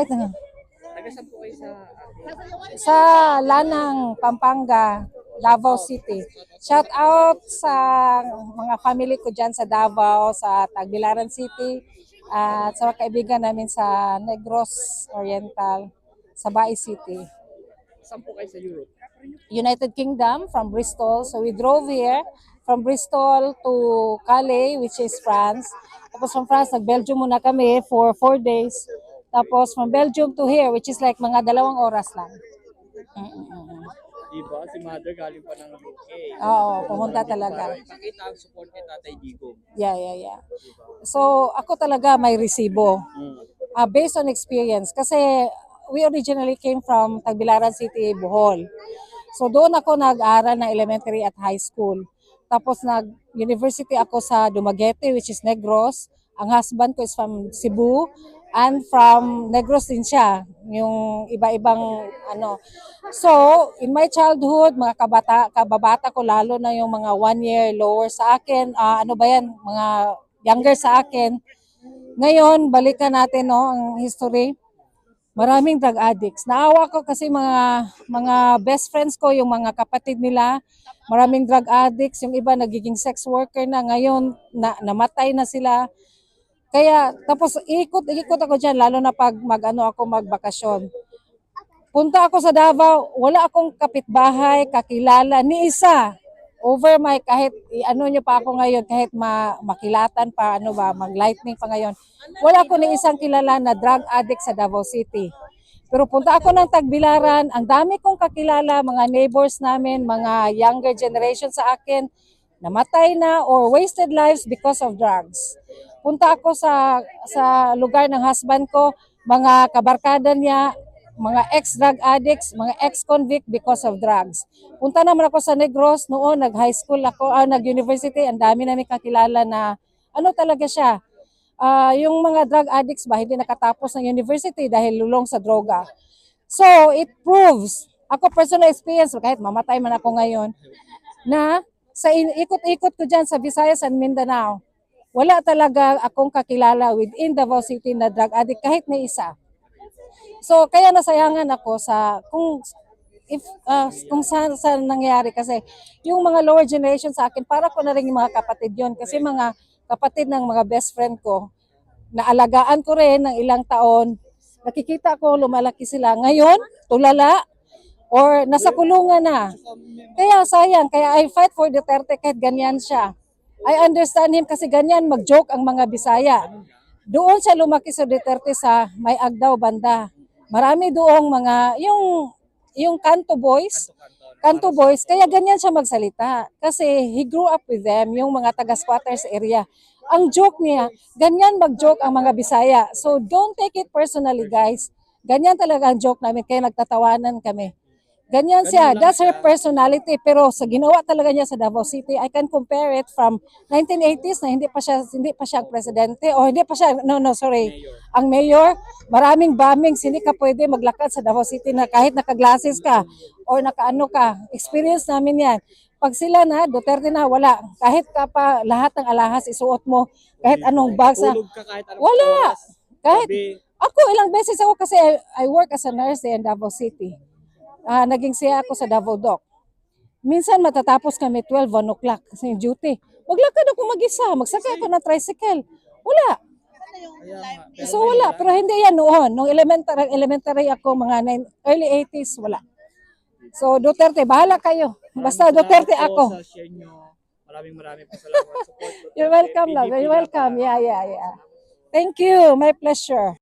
Alright. Taga saan po kayo Sa Lanang, Pampanga, Davao City. Shout out sa mga family ko dyan sa Davao, sa Tagbilaran City, at sa mga kaibigan namin sa Negros Oriental, sa Bai City. Saan po kayo sa Europe? United Kingdom, from Bristol. So we drove here from Bristol to Calais, which is France. Tapos from France, nag-Belgium muna kami for 4 days. Tapos from Belgium to here, which is like mga 2 oras lang. Diba? Si Mother galing pa ng UK. Oo, pumunta talaga. Para ipakita ang support kay Tatay Digong. Yeah. So ako talaga may resibo. Based on experience. Kasi we originally came from Tagbilaran City, Bohol. So doon ako nag-aral ng elementary at high school. Tapos nag-university ako sa Dumaguete, which is Negros. Ang husband ko is from Cebu and from Negros din siya, yung iba-ibang ano. So, in my childhood, mga kababata ko, lalo na yung mga 1 year lower sa akin, mga younger sa akin. Ngayon, balikan natin no, ang history. Maraming drug addicts. Naawa ko kasi mga best friends ko, yung mga kapatid nila, maraming drug addicts, yung iba nagiging sex worker na, ngayon namatay na sila. Kaya tapos ikot ako diyan, lalo na pag ako magbakasyon. Punta ako sa Davao, wala akong kapitbahay, kakilala ni isa. Over my kahit ano nyo pa ako ngayon, kahit makilatan pa, mag-lightning pa ngayon. Wala ko ni isang kilala na drug addict sa Davao City. Pero punta ako ng Tagbilaran, ang dami kong kakilala, mga neighbors namin, mga younger generation sa akin, namatay na or wasted lives because of drugs. Punta ako sa lugar ng husband ko, mga kabarkada niya, mga ex-drug addicts, mga ex-convict because of drugs. Punta naman ako sa Negros noon, nag-high school ako, nag-university, ang dami namin kakilala na ano talaga siya. Yung mga drug addicts ba, hindi nakatapos ng university dahil lulong sa droga. So, it proves, ako personal experience, kahit mamatay man ako ngayon, na sa ikot-ikot ko dyan sa Visayas and Mindanao, wala talaga akong kakilala within Davao City na drug addict, kahit na isa. So, kaya nasayangan ako kung saan nangyari kasi yung mga lower generation sa akin, para ko na rin yung mga kapatid yon, kasi mga kapatid ng mga best friend ko, naalagaan ko rin ng ilang taon, nakikita ko lumalaki sila. Ngayon, tulala or nasa kulungan na. Kaya sayang, kaya I fight for Duterte kahit ganyan siya. I understand him kasi ganyan mag-joke ang mga Bisaya. Doon siya lumaki sa Duterte sa May Agdaw banda. Marami doong mga, yung Kanto Boys, kaya ganyan siya magsalita. Kasi he grew up with them, yung mga taga-squatters area. Ang joke niya, ganyan mag-joke ang mga Bisaya. So don't take it personally, guys. Ganyan talaga ang joke namin, kaya nagtatawanan kami. Ganyan siya, that's her personality. Pero sa ginawa talaga niya sa Davao City, I can compare it from 1980s na hindi pa siya presidente, o hindi pa siya, ang mayor. Maraming bombings, hindi ka pwede maglakad sa Davao City na kahit naka-glasses ka or naka-ano ka. Experience namin yan. Pag sila na, Duterte na, wala. Kahit ka pa lahat ng alahas isuot mo, kahit anong bag sa... Wala. Kahit, ako ilang beses ako kasi I work as a nurse in Davao City. Naging siya ako sa Davao Doc. Minsan matatapos kami 12, 1 o'clock kasi yung duty. Maglakad ako mag-isa, magsakay ako ng tricycle. Wala. So wala, pero hindi yan noon. Nung elementary ako, mga early 80s, wala. So Duterte, bahala kayo. Basta Duterte ako. Maraming salamat. You're welcome, love. You're welcome. Yeah. Thank you. My pleasure.